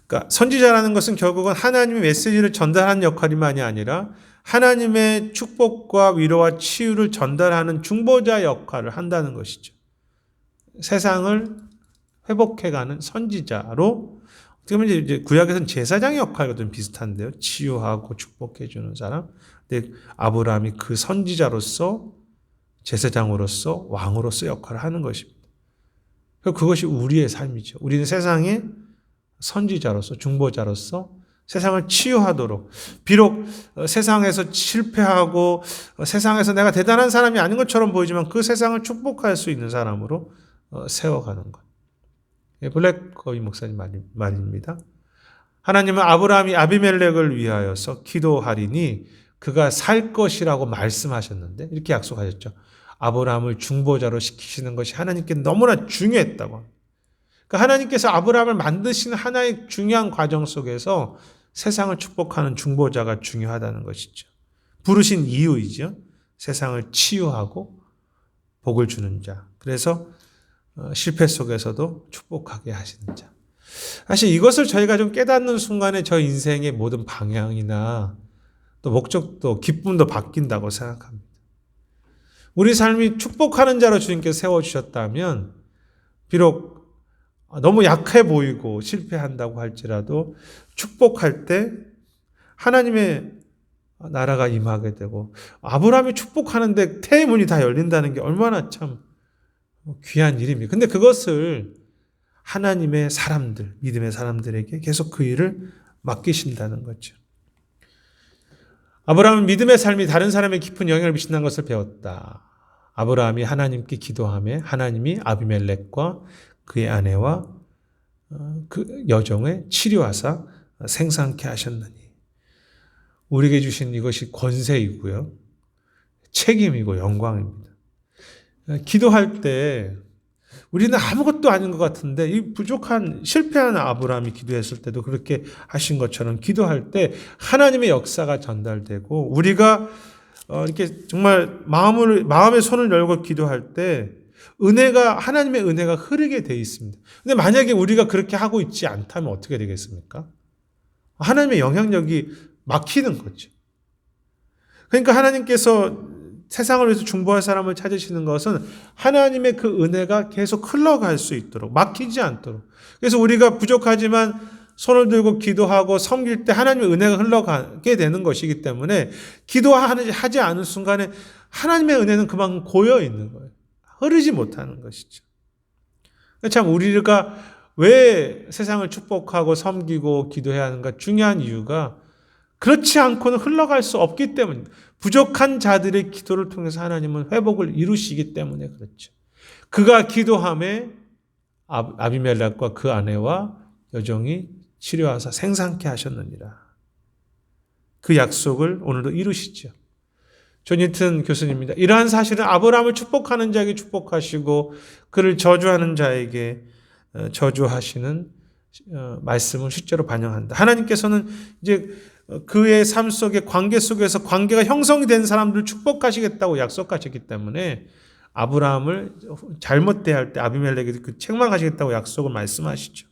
그러니까 선지자라는 것은 결국은 하나님의 메시지를 전달하는 역할이만이 아니라 하나님의 축복과 위로와 치유를 전달하는 중보자 역할을 한다는 것이죠. 세상을 회복해가는 선지자로 어떻게 보면 이제 구약에서는 제사장의 역할과 좀 비슷한데요. 치유하고 축복해주는 사람. 근데 아브라함이 그 선지자로서 제사장으로서 왕으로서 역할을 하는 것입니다. 그것이 우리의 삶이죠. 우리는 세상의 선지자로서 중보자로서 세상을 치유하도록 비록 세상에서 실패하고 세상에서 내가 대단한 사람이 아닌 것처럼 보이지만 그 세상을 축복할 수 있는 사람으로 세워가는 것. 블랙거비 목사님 말입니다. 하나님은 아브라함이 아비멜렉을 위하여서 기도하리니 그가 살 것이라고 말씀하셨는데 이렇게 약속하셨죠. 아브라함을 중보자로 시키시는 것이 하나님께 너무나 중요했다고. 그러니까 하나님께서 아브라함을 만드시는 하나의 중요한 과정 속에서 세상을 축복하는 중보자가 중요하다는 것이죠. 부르신 이유이죠. 세상을 치유하고 복을 주는 자. 그래서 실패 속에서도 축복하게 하시는 자. 사실 이것을 저희가 좀 깨닫는 순간에 저 인생의 모든 방향이나 또 목적도 기쁨도 바뀐다고 생각합니다. 우리 삶이 축복하는 자로 주님께서 세워주셨다면 비록 너무 약해 보이고 실패한다고 할지라도 축복할 때 하나님의 나라가 임하게 되고 아브라함이 축복하는데 태의 문이 다 열린다는 게 얼마나 참 귀한 일입니다. 근데 그것을 하나님의 사람들, 믿음의 사람들에게 계속 그 일을 맡기신다는 거죠. 아브라함은 믿음의 삶이 다른 사람에 깊은 영향을 미친다는 것을 배웠다. 아브라함이 하나님께 기도하며 하나님이 아비멜렉과 그의 아내와 그 여종의 치료하사 생산케 하셨느니. 우리에게 주신 이것이 권세이고요. 책임이고 영광입니다. 기도할 때 우리는 아무것도 아닌 것 같은데 이 부족한 실패한 아브라함이 기도했을 때도 그렇게 하신 것처럼 기도할 때 하나님의 역사가 전달되고 우리가 이렇게 정말 마음의 손을 열고 기도할 때 하나님의 은혜가 흐르게 돼 있습니다. 근데 만약에 우리가 그렇게 하고 있지 않다면 어떻게 되겠습니까? 하나님의 영향력이 막히는 거죠. 그러니까 하나님께서 세상을 위해서 중보할 사람을 찾으시는 것은 하나님의 그 은혜가 계속 흘러갈 수 있도록, 막히지 않도록. 그래서 우리가 부족하지만 손을 들고 기도하고 섬길 때 하나님의 은혜가 흘러가게 되는 것이기 때문에 기도하지 않은 순간에 하나님의 은혜는 그만큼 고여 있는 거예요. 흐르지 못하는 것이죠. 참 우리가 왜 세상을 축복하고 섬기고 기도해야 하는가 중요한 이유가 그렇지 않고는 흘러갈 수 없기 때문입니다. 부족한 자들의 기도를 통해서 하나님은 회복을 이루시기 때문에 그렇죠. 그가 기도함에 아비멜렉과 그 아내와 여종이 치료하사 생상케 하셨느니라. 그 약속을 오늘도 이루시죠. 존 힐튼 교수님입니다. 이러한 사실은 아브라함을 축복하는 자에게 축복하시고 그를 저주하는 자에게 저주하시는 말씀을 실제로 반영한다. 하나님께서는 이제 그의 삶 속의 관계 속에서 관계가 형성이 된 사람들을 축복하시겠다고 약속하셨기 때문에 아브라함을 잘못 대할 때 아비멜렉에게 그 책망하시겠다고 약속을 말씀하시죠.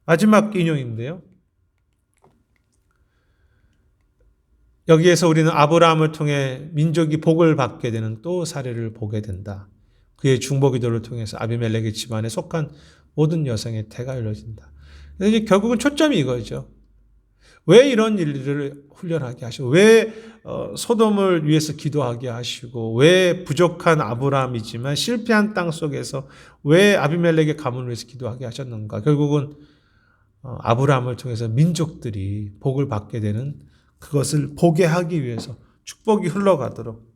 마지막 인용인데요. 여기에서 우리는 아브라함을 통해 민족이 복을 받게 되는 또 사례를 보게 된다. 그의 중보기도를 통해서 아비멜렉의 집안에 속한 모든 여성의 태가 열려진다. 이제 결국은 초점이 이거죠. 왜 이런 일들을 훈련하게 하시고, 왜 소돔을 위해서 기도하게 하시고, 왜 부족한 아브라함이지만 실패한 땅 속에서 왜 아비멜렉의 가문을 위해서 기도하게 하셨는가? 결국은 아브라함을 통해서 민족들이 복을 받게 되는 그것을 보게 하기 위해서 축복이 흘러가도록.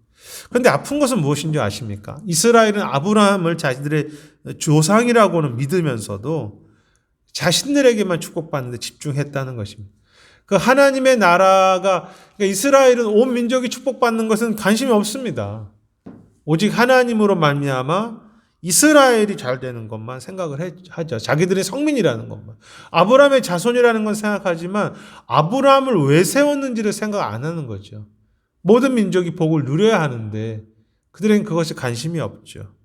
그런데 아픈 것은 무엇인지 아십니까? 이스라엘은 아브라함을 자신들의 조상이라고는 믿으면서도 자신들에게만 축복받는 데 집중했다는 것입니다. 그 하나님의 나라가, 그러니까 이스라엘은 온 민족이 축복받는 것은 관심이 없습니다. 오직 하나님으로 말미암아 이스라엘이 잘 되는 것만 생각을 하죠. 자기들의 성민이라는 것만. 아브라함의 자손이라는 건 생각하지만 아브라함을 왜 세웠는지를 생각 안 하는 거죠. 모든 민족이 복을 누려야 하는데 그들에겐 그것이 관심이 없죠.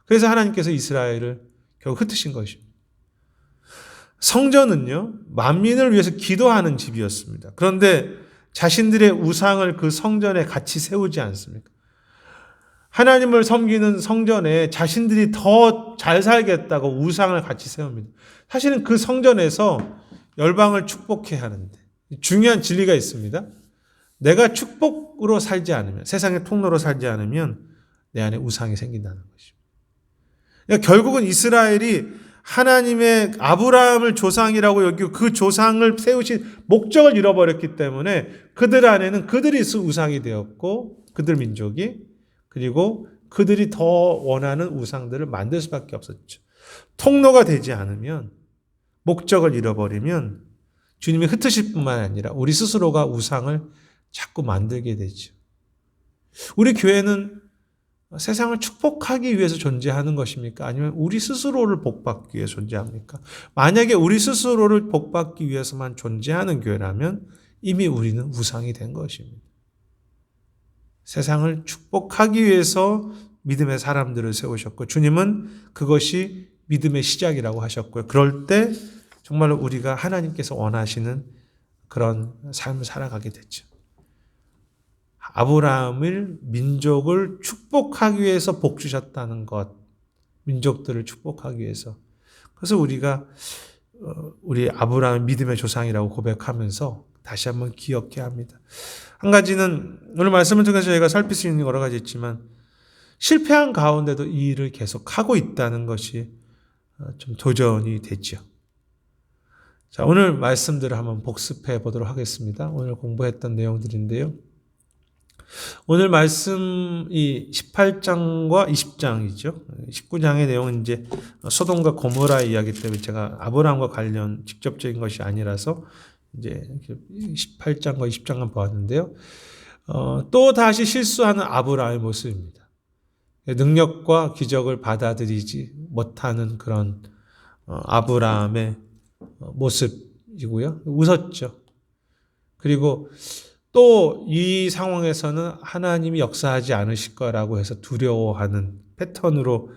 그래서 하나님께서 이스라엘을 결국 흩으신 것입니다. 성전은요, 만민을 위해서 기도하는 집이었습니다. 그런데 자신들의 우상을 그 성전에 같이 세우지 않습니까? 하나님을 섬기는 성전에 자신들이 더 잘 살겠다고 우상을 같이 세웁니다. 사실은 그 성전에서 열방을 축복해야 하는데 중요한 진리가 있습니다. 내가 축복으로 살지 않으면, 세상의 통로로 살지 않으면 내 안에 우상이 생긴다는 것입니다. 그러니까 결국은 이스라엘이 하나님의 아브라함을 조상이라고 여기고 그 조상을 세우신 목적을 잃어버렸기 때문에 그들 안에는 그들이 우상이 되었고 그들 민족이, 그리고 그들이 더 원하는 우상들을 만들 수밖에 없었죠. 통로가 되지 않으면, 목적을 잃어버리면 주님이 흩으실 뿐만 아니라 우리 스스로가 우상을 자꾸 만들게 되죠. 우리 교회는 세상을 축복하기 위해서 존재하는 것입니까? 아니면 우리 스스로를 복받기 위해 존재합니까? 만약에 우리 스스로를 복받기 위해서만 존재하는 교회라면 이미 우리는 우상이 된 것입니다. 세상을 축복하기 위해서 믿음의 사람들을 세우셨고 주님은 그것이 믿음의 시작이라고 하셨고요. 그럴 때 정말로 우리가 하나님께서 원하시는 그런 삶을 살아가게 됐죠. 아브라함을, 민족을 축복하기 위해서 복 주셨다는 것, 민족들을 축복하기 위해서. 그래서 우리가 우리 아브라함 믿음의 조상이라고 고백하면서 다시 한번 기억해야 합니다. 한 가지는 오늘 말씀을 통해서 저희가 살필 수 있는 여러 가지 있지만 실패한 가운데도 이 일을 계속하고 있다는 것이 좀 도전이 됐죠. 자, 오늘 말씀들을 한번 복습해 보도록 하겠습니다. 오늘 공부했던 내용들인데요. 오늘 말씀이 18장과 20장이죠. 19장의 내용은 이제 소돔과 고모라의 이야기 때문에 제가 아브라함과 관련 직접적인 것이 아니라서 이제 18장과 20장만 보았는데요. 또 다시 실수하는 아브라함의 모습입니다. 능력과 기적을 받아들이지 못하는 그런 아브라함의 모습이고요. 웃었죠. 그리고 또 이 상황에서는 하나님이 역사하지 않으실 거라고 해서 두려워하는 패턴으로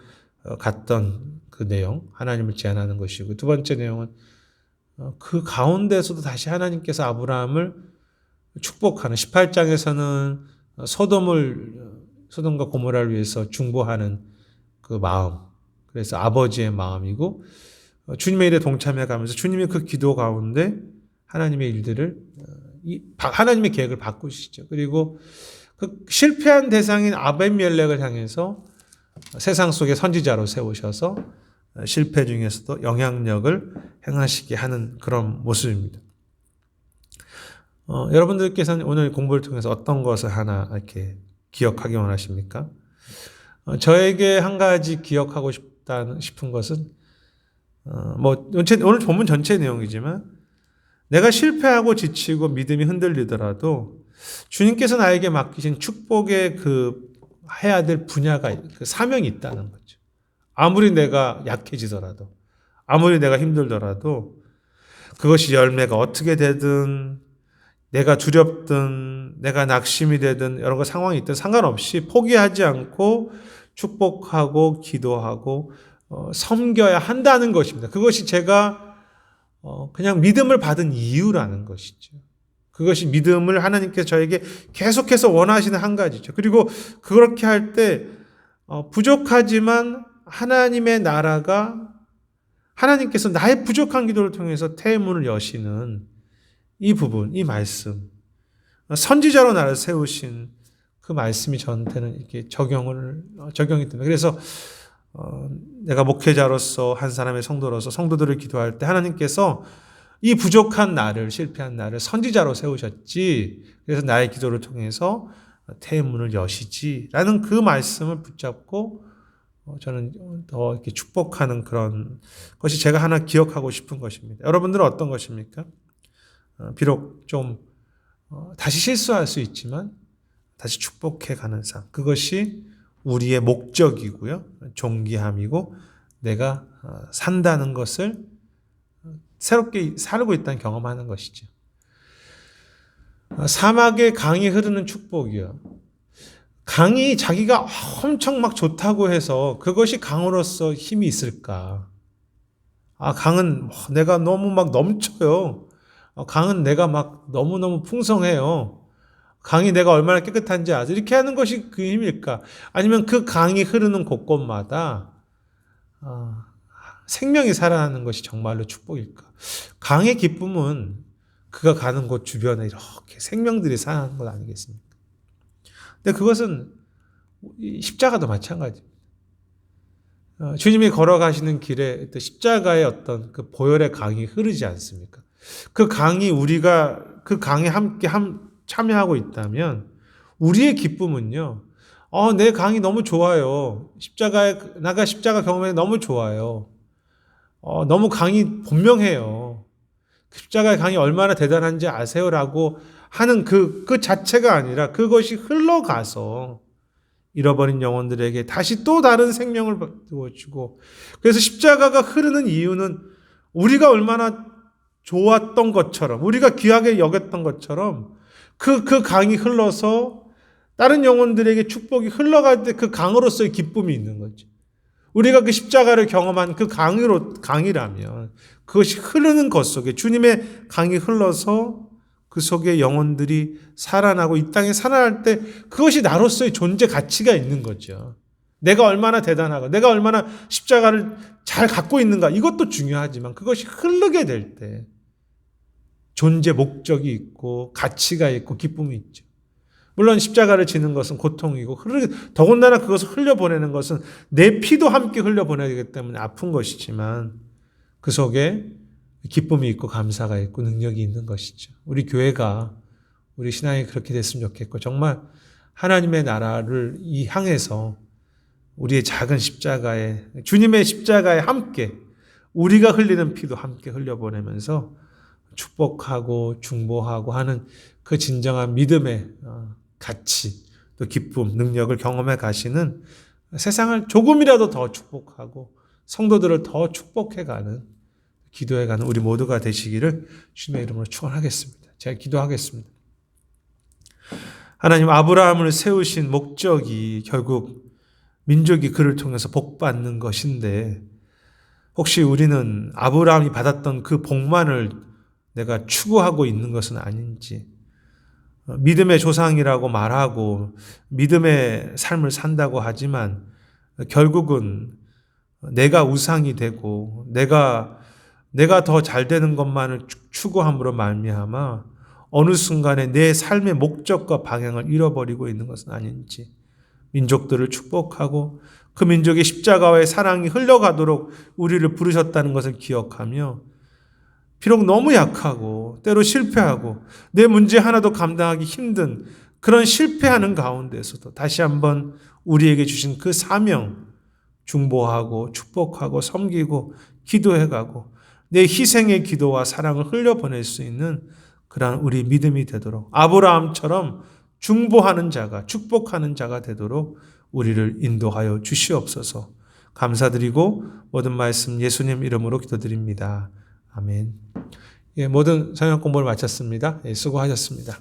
갔던 그 내용, 하나님을 제안하는 것이고, 두 번째 내용은 그 가운데서도 다시 하나님께서 아브라함을 축복하는 18장에서는 소돔과 고모라를 위해서 중보하는 그 마음, 그래서 아버지의 마음이고 주님의 일에 동참해 가면서 주님의 그 기도 가운데 하나님의 일들을 하나님의 계획을 바꾸시죠. 그리고 그 실패한 대상인 아비멜렉을 향해서 세상 속의 선지자로 세우셔서 실패 중에서도 영향력을 행하시게 하는 그런 모습입니다. 여러분들께서는 오늘 공부를 통해서 어떤 것을 하나 이렇게 기억하기 원하십니까? 저에게 한 가지 기억하고 싶은 것은 오늘 본문 전체 내용이지만 내가 실패하고 지치고 믿음이 흔들리더라도 주님께서 나에게 맡기신 축복의 해야 될 분야가, 그 사명이 있다는 거죠. 아무리 내가 약해지더라도, 아무리 내가 힘들더라도 그것이 열매가 어떻게 되든, 내가 두렵든, 내가 낙심이 되든, 여러 가지 상황이 있든 상관없이 포기하지 않고 축복하고 기도하고 섬겨야 한다는 것입니다. 그것이 제가 그냥 믿음을 받은 이유라는 것이죠. 그것이 믿음을 하나님께서 저에게 계속해서 원하시는 한 가지죠. 그리고 그렇게 할 때 부족하지만 하나님의 나라가, 하나님께서 나의 부족한 기도를 통해서 태문을 여시는 이 부분, 이 말씀, 선지자로 나를 세우신 그 말씀이 저한테는 이렇게 적용이 됩니다. 그래서 내가 목회자로서, 한 사람의 성도로서 성도들을 기도할 때 하나님께서 이 부족한 나를, 실패한 나를 선지자로 세우셨지, 그래서 나의 기도를 통해서 태문을 여시지라는 그 말씀을 붙잡고 저는 더 이렇게 축복하는 그런 것이 제가 하나 기억하고 싶은 것입니다. 여러분들은 어떤 것입니까? 비록 좀 다시 실수할 수 있지만 다시 축복해 가는 삶, 그것이 우리의 목적이고요, 존귀함이고 내가 산다는 것을 새롭게 살고 있다는 경험하는 것이죠. 사막에 강이 흐르는 축복이요. 강이 자기가 엄청 막 좋다고 해서 그것이 강으로서 힘이 있을까? 강은 내가 너무 막 넘쳐요. 강은 내가 막 너무너무 풍성해요. 강이 내가 얼마나 깨끗한지 아세요? 이렇게 하는 것이 그 힘일까? 아니면 그 강이 흐르는 곳곳마다 생명이 살아나는 것이 정말로 축복일까? 강의 기쁨은 그가 가는 곳 주변에 이렇게 생명들이 살아나는 것 아니겠습니까? 근데 그것은 십자가도 마찬가지입니다. 주님이 걸어가시는 길에 십자가의 어떤 그 보혈의 강이 흐르지 않습니까? 그 강이, 우리가 그 강에 함께 참여하고 있다면 우리의 기쁨은요, 내 강이 너무 좋아요. 나가 십자가 경험에 너무 좋아요. 너무 강이 분명해요. 십자가의 강이 얼마나 대단한지 아세요라고 하는 그 자체가 아니라 그것이 흘러가서 잃어버린 영혼들에게 다시 또 다른 생명을 주고, 그래서 십자가가 흐르는 이유는 우리가 얼마나 좋았던 것처럼, 우리가 귀하게 여겼던 것처럼 그 강이 흘러서 다른 영혼들에게 축복이 흘러갈 때 그 강으로서의 기쁨이 있는 거죠. 우리가 그 십자가를 경험한 그 강이라면 그것이 흐르는 것 속에, 주님의 강이 흘러서 그 속에 영혼들이 살아나고 이 땅에 살아날 때 그것이 나로서의 존재 가치가 있는 거죠. 내가 얼마나 대단하고 내가 얼마나 십자가를 잘 갖고 있는가, 이것도 중요하지만 그것이 흐르게 될 때 존재 목적이 있고 가치가 있고 기쁨이 있죠. 물론 십자가를 지는 것은 고통이고 더군다나 그것을 흘려보내는 것은 내 피도 함께 흘려보내야 되기 때문에 아픈 것이지만 그 속에 기쁨이 있고 감사가 있고 능력이 있는 것이죠. 우리 교회가, 우리 신앙이 그렇게 됐으면 좋겠고, 정말 하나님의 나라를 향해서 우리의 작은 십자가에, 주님의 십자가에 함께 우리가 흘리는 피도 함께 흘려보내면서 축복하고 중보하고 하는 그 진정한 믿음의 가치, 또 기쁨, 능력을 경험해 가시는, 세상을 조금이라도 더 축복하고 성도들을 더 축복해가는, 기도해가는 우리 모두가 되시기를 주님의 이름으로 축원하겠습니다. 제가 기도하겠습니다. 하나님, 아브라함을 세우신 목적이 결국 민족이 그를 통해서 복받는 것인데, 혹시 우리는 아브라함이 받았던 그 복만을 내가 추구하고 있는 것은 아닌지, 믿음의 조상이라고 말하고 믿음의 삶을 산다고 하지만 결국은 내가 우상이 되고 내가 더 잘 되는 것만을 추구함으로 말미암아 어느 순간에 내 삶의 목적과 방향을 잃어버리고 있는 것은 아닌지, 민족들을 축복하고 그 민족의 십자가와의 사랑이 흘러가도록 우리를 부르셨다는 것을 기억하며, 비록 너무 약하고 때로 실패하고 내 문제 하나도 감당하기 힘든 그런 실패하는 가운데서도 다시 한번 우리에게 주신 그 사명, 중보하고 축복하고 섬기고 기도해가고 내 희생의 기도와 사랑을 흘려보낼 수 있는 그러한 우리 믿음이 되도록 아브라함처럼 중보하는 자가 축복하는 자가 되도록 우리를 인도하여 주시옵소서. 감사드리고 모든 말씀 예수님 이름으로 기도드립니다. 아멘. 예, 모든 성경 공부를 마쳤습니다. 예, 수고하셨습니다.